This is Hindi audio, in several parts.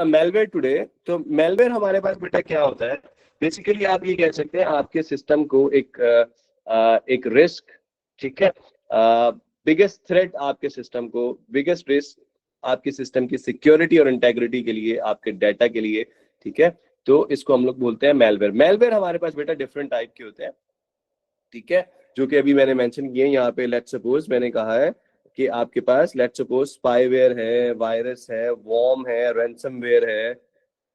मेलवेयर टुडे, तो मेलवेयर हमारे पास बेटा क्या होता है, बेसिकली आप ये कह सकते हैं आपके सिस्टम को एक रिस्क, ठीक है, बिगेस्ट थ्रेट आपके सिस्टम को, बिगेस्ट रिस्क आपके सिस्टम की सिक्योरिटी और इंटेग्रिटी के लिए, आपके डाटा के लिए, ठीक है, तो इसको हम लोग बोलते हैं मेलवेयर। मेलवेयर हमारे पास बेटा डिफरेंट टाइप के होते हैं, ठीक है, जो कि अभी मैंने मेंशन किए यहाँ पे। लेट्स सपोज मैंने कहा है कि आपके पास लेट्स सपोज स्पाईवेयर है, वायरस है, वॉर्म है, रैंसमवेयर है,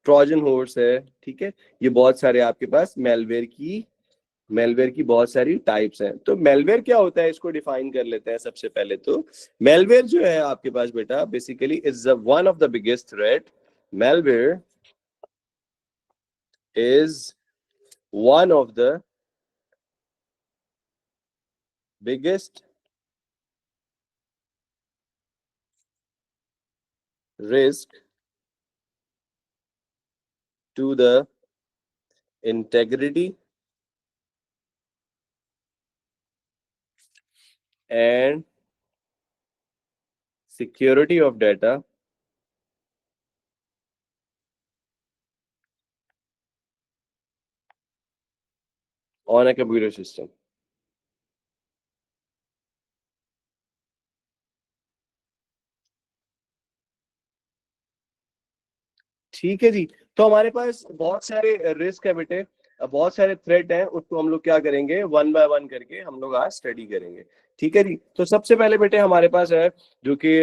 ट्रोजन हॉर्स है, ठीक है, ये बहुत सारे आपके पास मेलवेयर की बहुत सारी टाइप्स हैं। तो मेलवेयर क्या होता है, इसको डिफाइन कर लेते हैं। सबसे पहले तो मेलवेयर जो है आपके पास बेटा basically is one of the biggest threat. Malware is one of the biggest risk to the integrity and security of data on a computer system. ठीक है जी। तो हमारे पास बहुत सारे रिस्क है बेटे, बहुत सारे थ्रेट हैं, उसको हम लोग क्या करेंगे, वन बाय वन करके हम लोग आज स्टडी करेंगे। ठीक है जी। तो सबसे पहले बेटे हमारे पास है जो कि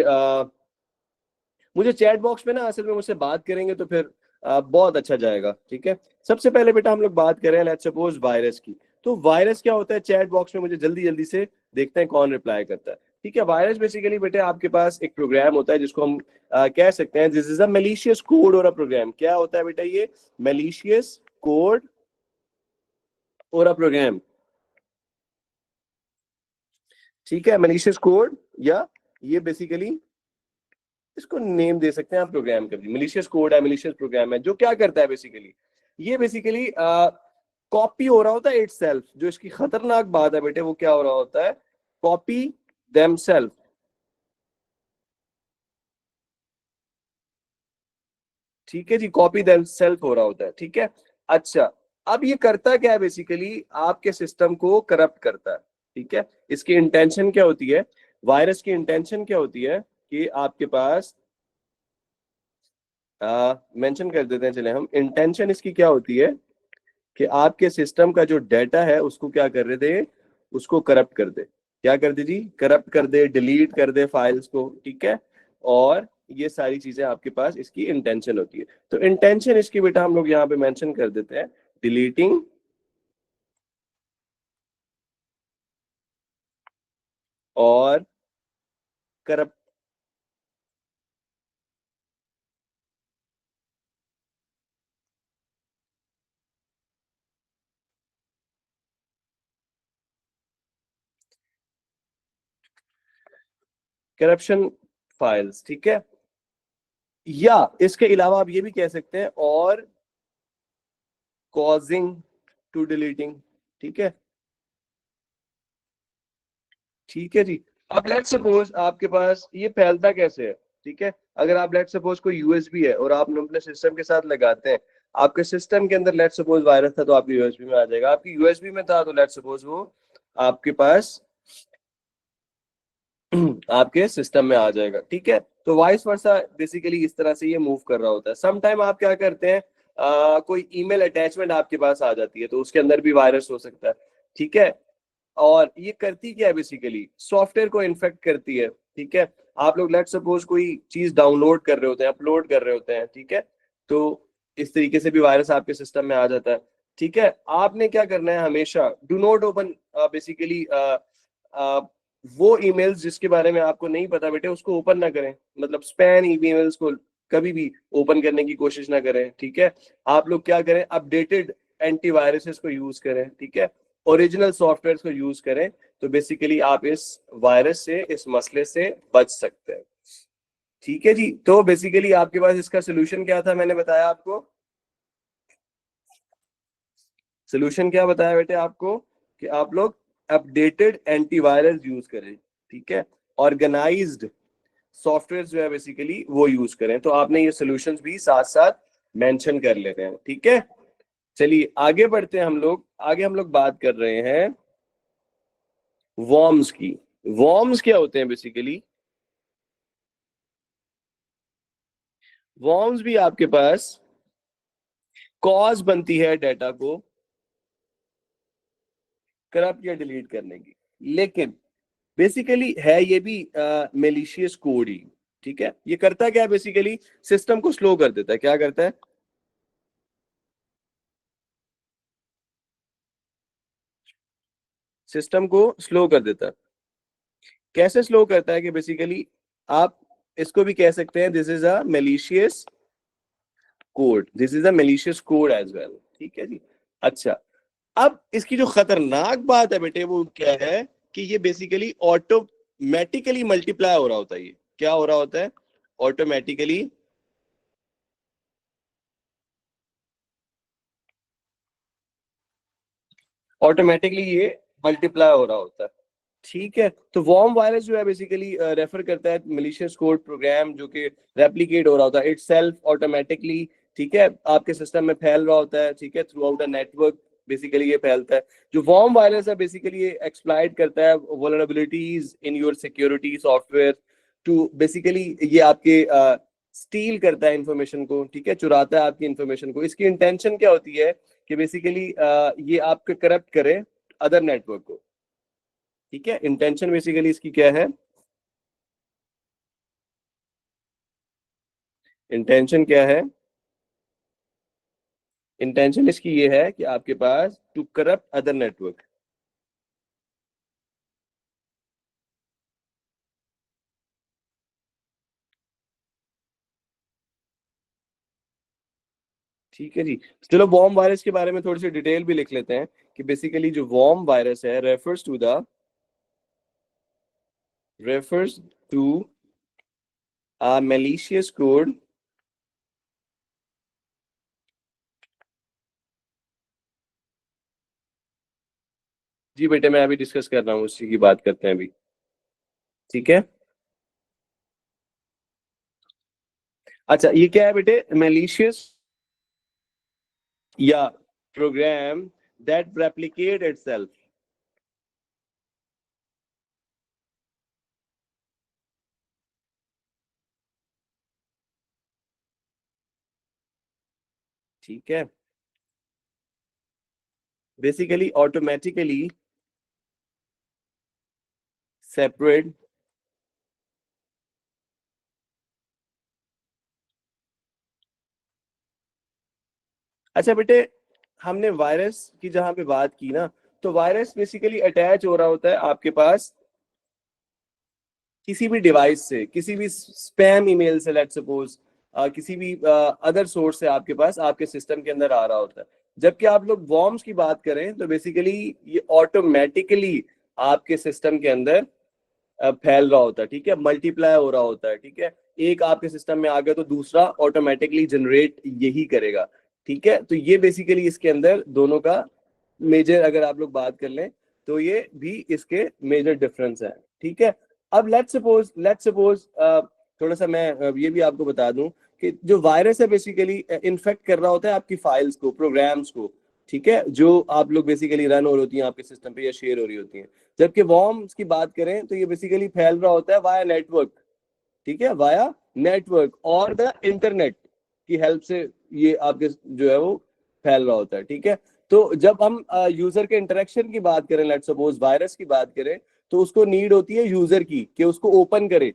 मुझे चैट बॉक्स में ना असल में मुझसे बात करेंगे तो फिर बहुत अच्छा जाएगा। ठीक है, सबसे पहले बेटा हम लोग बात करें लेट्स सपोज वायरस की। तो वायरस क्या होता है, चैट बॉक्स में मुझे जल्दी जल्दी से देखते हैं कौन रिप्लाई करता है। ठीक है, वायरस बेसिकली बेटे आपके पास एक प्रोग्राम होता है जिसको हम कह सकते हैं this is a malicious code और अ प्रोग्राम। क्या होता है बेटा ये, मैलिशियस कोड और अ प्रोग्राम। ठीक है, मैलिशियस कोड या ये बेसिकली इसको नेम दे सकते हैं आप प्रोग्राम का भी। मिलिशियस कोड है, मिलिशियस प्रोग्राम है, जो क्या करता है बेसिकली, ये बेसिकली कॉपी हो रहा होता है इटसेल्फ। जो इसकी खतरनाक बात है बेटे वो क्या हो रहा होता है, कॉपी देमसेल्फ। ठीक है जी, कॉपी देमसेल्फ हो रहा होता है। ठीक है, अच्छा, अब ये करता क्या है बेसिकली, आपके सिस्टम को करप्ट करता है। ठीक है, इसकी इंटेंशन क्या होती है, वायरस की इंटेंशन क्या होती है कि आपके पास मेंशन कर देते हैं, चले हम, इंटेंशन इसकी क्या होती है कि आपके सिस्टम का जो डाटा है उसको क्या कर रहे थे, उसको करप्ट कर दे। क्या कर दे जी, करप्ट कर दे, डिलीट कर दे फाइल्स को। ठीक है, और ये सारी चीजें आपके पास इसकी इंटेंशन होती है। तो इंटेंशन इसकी बेटा हम लोग यहाँ पे मेंशन कर देते हैं, डिलीटिंग और करप्ट करप्शन फाइल्स। ठीक है, या इसके अलावा आप ये भी कह सकते हैं और कॉजिंग टू डिलीटिंग। ठीक है, ठीक है जी। अब लेट्स सपोज आपके पास ये फैलता कैसे है। ठीक है, अगर आप लेट्स सपोज कोई यूएसबी है और आप अपने सिस्टम के साथ लगाते हैं, आपके सिस्टम के अंदर लेट्स सपोज वायरस था तो आपकी यूएसबी में आ जाएगा, आपकी यूएसबी में था तो लेट्स सपोज वो आपके पास आपके सिस्टम में आ जाएगा। ठीक है, तो वाइस वर्सा बेसिकली इस तरह से ये मूव कर रहा होता है। सम टाइम आप क्या करते हैं, कोई ईमेल अटैचमेंट आपके पास आ जाती है तो उसके अंदर भी वायरस हो सकता है। ठीक है, और ये करती क्या है बेसिकली, सॉफ्टवेयर को इन्फेक्ट करती है। ठीक है, आप लोग लेट सपोज कोई चीज डाउनलोड कर रहे होते हैं, अपलोड कर रहे होते हैं, ठीक है, तो इस तरीके से भी वायरस आपके सिस्टम में आ जाता है। ठीक है, आपने क्या करना है, हमेशा डू नॉट ओपन बेसिकली वो ईमेल्स जिसके बारे में आपको नहीं पता बेटे उसको ओपन ना करें, मतलब स्पैम ईमेल्स को कभी भी ओपन करने की कोशिश ना करें। ठीक है, आप लोग क्या करें, अपडेटेड एंटीवायरसेस को यूज करें। ठीक है, ओरिजिनल सॉफ्टवेयर को यूज करें, तो बेसिकली आप इस वायरस से, इस मसले से बच सकते हैं। ठीक है जी, तो बेसिकली आपके पास इसका सोल्यूशन क्या था, मैंने बताया आपको सोल्यूशन क्या बताया बेटे आपको, कि आप लोग अपडेटेड एंटीवायरस यूज करें। ठीक है, ऑर्गेनाइज्ड सॉफ्टवेयर जो है बेसिकली वो यूज करें। तो आपने ये सोल्यूशंस भी साथ साथ मेंशन कर लेते हैं, ठीक है। चलिए आगे बढ़ते हैं हम लोग। आगे हम लोग बात कर रहे हैं वॉर्म्स की। वॉर्म्स क्या होते हैं बेसिकली? वॉर्म्स भी आपके पास कॉज बनती है डाटा को करप्ट या डिलीट करने की, लेकिन बेसिकली है ये भी मेलिशियस कोड ही, ठीक है। ये करता क्या है बेसिकली? सिस्टम को स्लो कर देता है। क्या करता है? सिस्टम को स्लो कर देता है। कैसे स्लो करता है कि बेसिकली आप इसको भी कह सकते हैं this is a malicious code, this is a malicious code as well, ठीक है जी। अच्छा, अब इसकी जो खतरनाक बात है बेटे वो क्या है कि ये बेसिकली ऑटोमेटिकली मल्टीप्लाई हो रहा होता है। ये क्या हो रहा होता है? ऑटोमेटिकली, ऑटोमेटिकली ये मल्टीप्लाई हो रहा होता है, ठीक है। तो वॉर्म वायरस जो है बेसिकली रेफर करता है मिलिशियस कोड प्रोग्राम जो कि रेप्लिकेट हो रहा होता है इट सेल्फ ऑटोमेटिकली, ठीक है, आपके सिस्टम में फैल रहा होता है, ठीक है, throughout the network basically ये फैलता है। जो वॉर्म वायरस है बेसिकली ये एक्सप्लॉइट करता है vulnerabilities in your security software to basically ये आपके स्टील करता है इंफॉर्मेशन को, ठीक है, चुराता है आपकी इंफॉर्मेशन को। इसकी इंटेंशन क्या होती है कि बेसिकली ये आपके करप्ट करे अदर नेटवर्क को, ठीक है। इंटेंशन बेसिकली इसकी क्या है? इंटेंशन क्या है? इंटेंशन इसकी ये है कि आपके पास टू करप्ट अदर नेटवर्क, ठीक है जी। चलो वॉर्म वायरस के बारे में थोड़ी सी डिटेल भी लिख लेते हैं कि बेसिकली जो वॉर्म वायरस है रेफर्स टू अ malicious कोड। जी बेटे मैं अभी डिस्कस कर रहा हूँ, उसी की बात करते हैं अभी, ठीक है। अच्छा ये क्या है बेटे? malicious या प्रोग्राम दैट रेप्लिकेट इटसेल्फ, ठीक है, बेसिकली ऑटोमेटिकली सेपरेट। अच्छा बेटे, हमने वायरस की जहां पे बात की ना, तो वायरस बेसिकली अटैच हो रहा होता है आपके पास किसी भी डिवाइस से, किसी भी स्पैम ईमेल से, लेट्स सपोज किसी भी अदर सोर्स से आपके पास आपके सिस्टम के अंदर आ रहा होता है। जबकि आप लोग वॉर्म्स की बात करें तो बेसिकली ये ऑटोमेटिकली आपके सिस्टम के अंदर फैल रहा होता है, ठीक है, मल्टीप्लाई हो रहा होता है, ठीक है। एक आपके सिस्टम में आ गया तो दूसरा ऑटोमेटिकली जनरेट यही करेगा, ठीक है। तो ये बेसिकली इसके अंदर दोनों का मेजर अगर आप लोग बात कर लें तो ये भी इसके मेजर डिफरेंस है, ठीक है। अब लेट्स सपोज थोड़ा सा मैं ये भी आपको बता दूं कि जो वायरस है बेसिकली इन्फेक्ट कर रहा होता है आपकी फाइल्स को, प्रोग्राम्स को, ठीक है, जो आप लोग बेसिकली रन हो रही होती हैं आपके सिस्टम पे या शेयर हो रही होती हैं। जबकि वॉर्म्स की बात करें तो ये बेसिकली फैल रहा होता है वाया नेटवर्क, ठीक है, वाया नेटवर्क और द इंटरनेट की हेल्प से ये आपके जो है वो फैल रहा होता है, ठीक है। तो जब हम यूजर के इंटरेक्शन की बात करें, लेट्स सपोज वायरस की बात करें, तो उसको नीड होती है यूजर की कि उसको ओपन करे,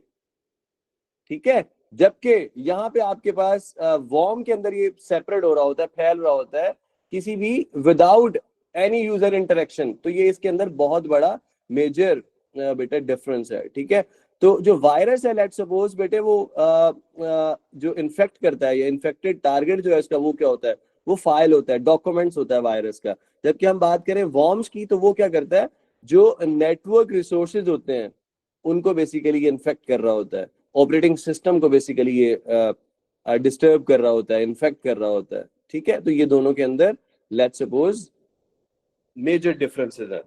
ठीक है। जबकि यहाँ पे आपके पास वॉर्म के अंदर ये सेपरेट हो रहा होता है, फैल रहा होता है किसी भी विदाउट एनी यूजर इंटरेक्शन। तो ये इसके अंदर बहुत बड़ा मेजर बेटा डिफरेंस है, ठीक है। तो जो वायरस है लेट्स सपोज बेटे वो जो इन्फेक्ट करता है या इन्फेक्टेड टारगेट जो है इसका वो क्या होता है? वो फाइल होता है, डॉक्यूमेंट्स होता है वायरस का। जबकि हम बात करें वॉर्म्स की तो वो क्या करता है? जो नेटवर्क रिसोर्सेज होते हैं उनको बेसिकली इन्फेक्ट कर रहा होता है, ऑपरेटिंग सिस्टम को बेसिकली ये डिस्टर्ब कर रहा होता है, इन्फेक्ट कर रहा होता है, ठीक है। तो ये दोनों के अंदर लेट्स सपोज मेजर डिफरेंसेस है,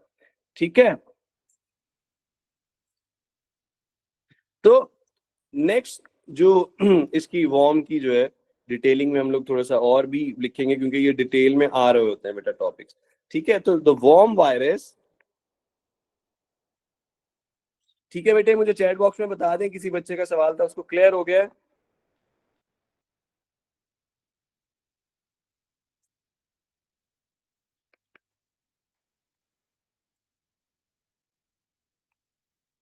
ठीक है। तो नेक्स्ट जो इसकी वॉर्म की जो है डिटेलिंग में हम लोग थोड़ा सा और भी लिखेंगे, क्योंकि ये डिटेल में आ रहे होते हैं बेटा टॉपिक्स। ठीक है, तो द वॉर्म वायरस। ठीक है बेटे, मुझे चैट बॉक्स में बता दें, किसी बच्चे का सवाल था उसको क्लियर हो गया है?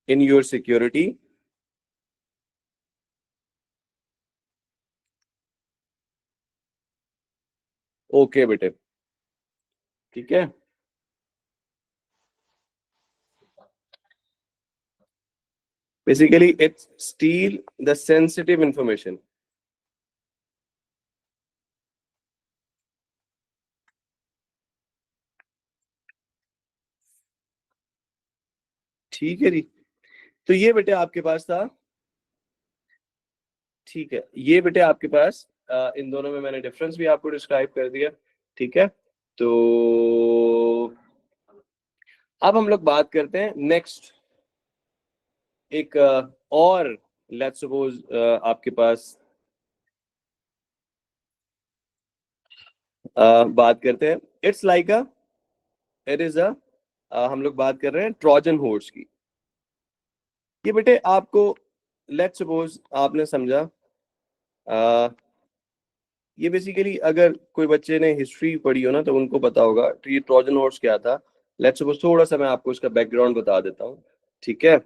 इन योर सिक्योरिटी। ओके बेटे, ठीक है। Basically it's steel the sensitive information. ठीक है जी, तो ये बेटे आपके पास था। ठीक है, ये बेटे आपके पास इन दोनों में मैंने डिफरेंस भी आपको डिस्क्राइब कर दिया। ठीक है, तो अब हम लोग बात करते हैं नेक्स्ट एक और लेट्स सपोज आपके पास बात करते हैं। It's like a it is a हम लोग बात कर रहे हैं ट्रोजन हॉर्स की। ये बेटे आपको लेट्स सपोज आपने समझा, अ, ये बेसिकली अगर कोई बच्चे ने हिस्ट्री पढ़ी हो ना तो उनको पता होगा, तो ये ट्रोजन हॉर्स क्या था। लेट्स सपोज थोड़ा सा मैं आपको इसका बैकग्राउंड बता देता हूँ। ठीक है,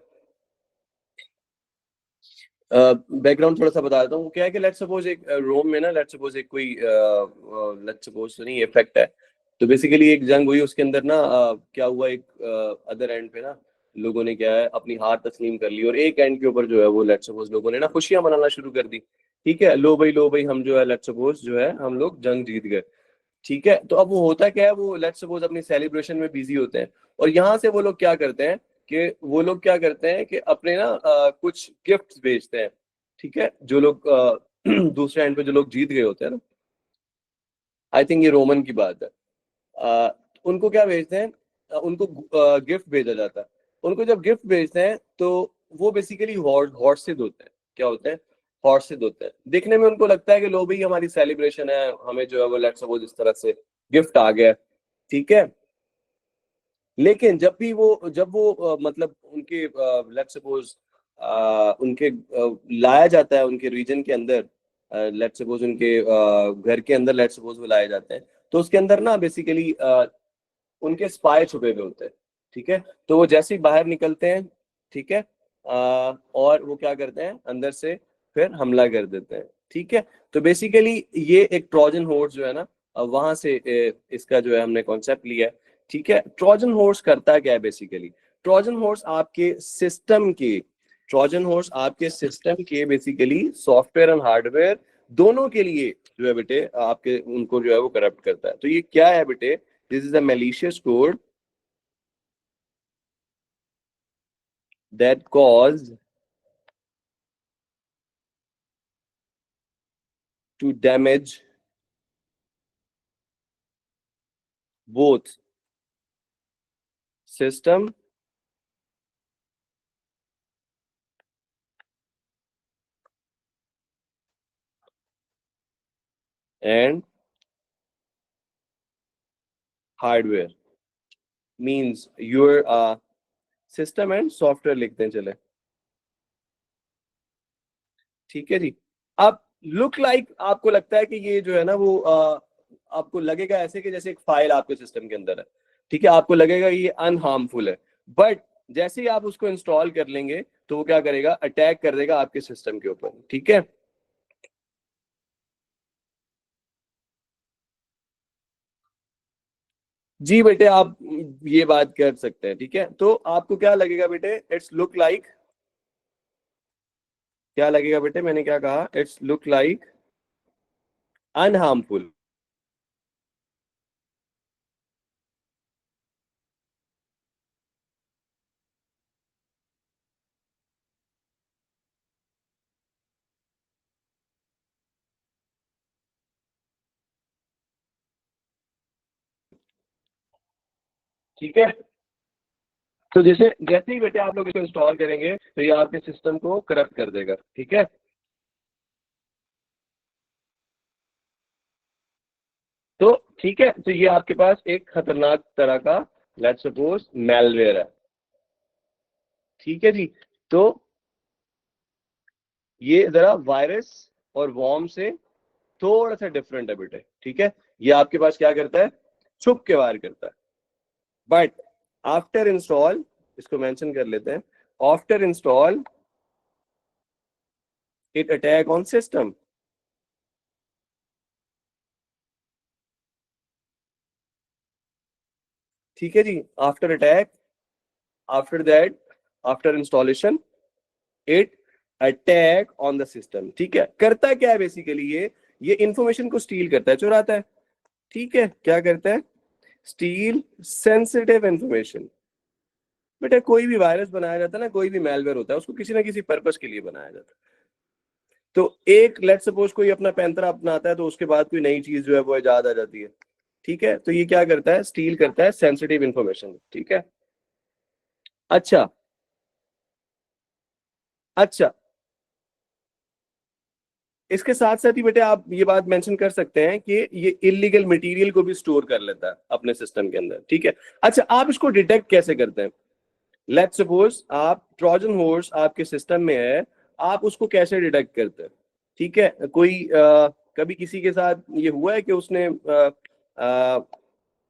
बैकग्राउंड थोड़ा सा बता देता हूँ। क्या है कि लेट्स सपोज एक रोम में ना, लेट्स सपोज एक कोई लेट्स सपोज तो नहीं, इफेक्ट है। तो बेसिकली एक जंग हुई, उसके अंदर ना क्या हुआ, एक अदर एंड पे ना लोगों ने क्या है अपनी हार तस्लीम कर ली, और एक एंड के ऊपर जो है वो लेट्स सपोज लोगों ने ना खुशियां मनाना शुरू कर दी। ठीक है, लो भाई हम जो है लेट्स सपोज जो है हम लोग जंग जीत गए। ठीक है, तो अब वो होता क्या है, वो लेट्स सपोज अपनी सेलिब्रेशन में बिजी होते हैं, और यहाँ से वो लोग क्या करते हैं कि वो लोग क्या करते हैं कि अपने ना कुछ गिफ्ट्स भेजते हैं। ठीक है, जो लोग दूसरे एंड पे जो लोग जीत गए होते हैं ना, आई थिंक ये रोमन की बात है। अ, उनको क्या भेजते हैं, उनको गिफ्ट भेजा जाता है। उनको जब गिफ्ट भेजते हैं तो वो बेसिकली हॉर्सेज होते हैं। क्या होते हैं? हॉर्सेज होते हैं। देखने में उनको लगता है कि लो भाई हमारी सेलिब्रेशन है, हमें जो है वो लेट्स सपोज इस तरह से गिफ्ट आ गया। ठीक है, लेकिन जब वो मतलब उनके लेट्स सपोज उनके लाया जाता है उनके रीजन के अंदर, लेट्स सपोज उनके घर के अंदर लेट्स सपोज वो लाए जाते हैं, तो उसके अंदर ना बेसिकली उनके स्पाई छुपे हुए होते हैं। ठीक है, तो वो जैसे ही बाहर निकलते हैं, ठीक है, और वो क्या करते हैं अंदर से फिर हमला कर देते हैं। ठीक है, तो बेसिकली ये एक ट्रोजन हॉर्स जो है ना, वहां से इसका जो है हमने कॉन्सेप्ट लिया है। ठीक है, ट्रोजन हॉर्स करता क्या है बेसिकली? ट्रोजन हॉर्स आपके सिस्टम के ट्रोजन हॉर्स आपके सिस्टम के बेसिकली सॉफ्टवेयर एंड हार्डवेयर दोनों के लिए जो है बेटे आपके उनको जो है वो करप्ट करता है। तो ये क्या है बेटे? This is a malicious code that caused to damage both system and hardware। Means your system and software लिखते हैं चले। ठीक है जी। अब लुक लाइक आपको लगता है कि ये जो है ना वो आपको लगेगा ऐसे कि जैसे एक फाइल आपके सिस्टम के अंदर है। ठीक है, आपको लगेगा ये अनहार्मफुल है, बट जैसे ही आप उसको इंस्टॉल कर लेंगे तो वो क्या करेगा, अटैक कर देगा आपके सिस्टम के ऊपर। ठीक है जी बेटे, आप ये बात कर सकते हैं। ठीक है, तो आपको क्या लगेगा बेटे? इट्स लुक लाइक, क्या लगेगा बेटे? मैंने क्या कहा? It's look like unharmful. ठीक है, तो जैसे जैसे ही बेटे आप लोग इसको इंस्टॉल करेंगे तो ये आपके सिस्टम को करप्ट कर देगा, ठीक है। तो ठीक है, तो ये आपके पास एक खतरनाक तरह का लेट्स सपोज मैलवेयर है, ठीक है जी। तो ये जरा वायरस और वॉर्म से थोड़ा सा डिफरेंट है बेटे, ठीक है। ये आपके पास क्या करता है, छुप के वार करता है, बट आफ्टर इंस्टॉल, इसको मेंशन कर लेते हैं, after install it attack on system, ठीक है जी। After attack, after that, after installation it attack on the system, ठीक है। करता क्या है बेसिकली, ये इंफॉर्मेशन को स्टील करता है, चुराता है, ठीक है। क्या करता है, स्टील सेंसिटिव इंफॉर्मेशन। बेटा कोई भी वायरस बनाया जाता है ना, कोई भी मैलवेयर होता है, उसको किसी ना किसी पर्पस के लिए बनाया जाता है। तो एक लेट सपोज कोई अपना पैंतरा अपनाता है तो उसके बाद कोई नई चीज जो है वो इजाद आ जाती है, ठीक है। तो ये क्या करता है, स्टील करता है सेंसिटिव इंफॉर्मेशन, ठीक है। अच्छा, अच्छा, इसके साथ साथ ही बेटे आप ये बात मेंशन कर सकते हैं कि ये इलीगल मटेरियल को भी स्टोर कर लेता है अपने सिस्टम के अंदर, ठीक है। अच्छा, आप इसको डिटेक्ट कैसे करते हैं, लेट्स सपोज आप ट्रोजन हॉर्स आपके सिस्टम में है, आप उसको कैसे डिटेक्ट करते हैं, ठीक है। कोई कभी किसी के साथ ये हुआ है कि उसने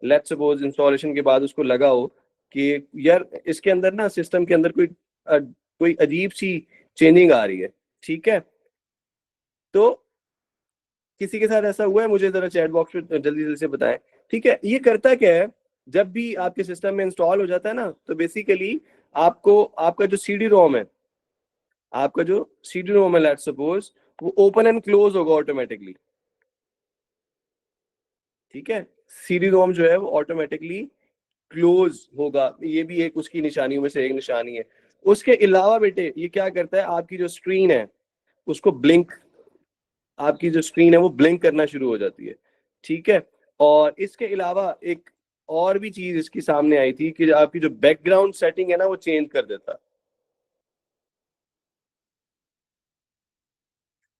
लेट्स सपोज इंस्टॉलेशन के बाद उसको लगा हो कि यार इसके अंदर ना सिस्टम के अंदर कोई अजीब सी चेंजिंग आ रही है, ठीक है। तो किसी के साथ ऐसा हुआ है, मुझे जरा चैट बॉक्स में जल्दी जल्दी से बताएं, ठीक है। ये करता क्या है, जब भी आपके सिस्टम में इंस्टॉल हो जाता है ना, तो बेसिकली आपको आपका जो सीडी रोम है, आपका जो सीडी रोम है लेट्स सपोज, वो ओपन एंड क्लोज होगा ऑटोमेटिकली, ठीक है। सीडी रोम जो है वो ऑटोमेटिकली क्लोज होगा, ये भी एक उसकी निशानियों में से एक निशानी है। उसके अलावा बेटे ये क्या करता है, आपकी जो स्क्रीन है उसको ब्लिंक, आपकी जो स्क्रीन है वो ब्लिंक करना शुरू हो जाती है, ठीक है। और इसके अलावा एक और भी चीज इसकी सामने आई थी कि आपकी जो बैकग्राउंड सेटिंग है ना वो चेंज कर देता है,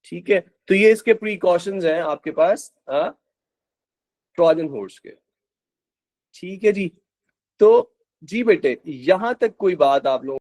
ठीक है। तो ये इसके प्रिकॉशंस हैं आपके पास ट्रोजन हॉर्स के, ठीक है जी। तो जी बेटे यहां तक कोई बात आप लोगों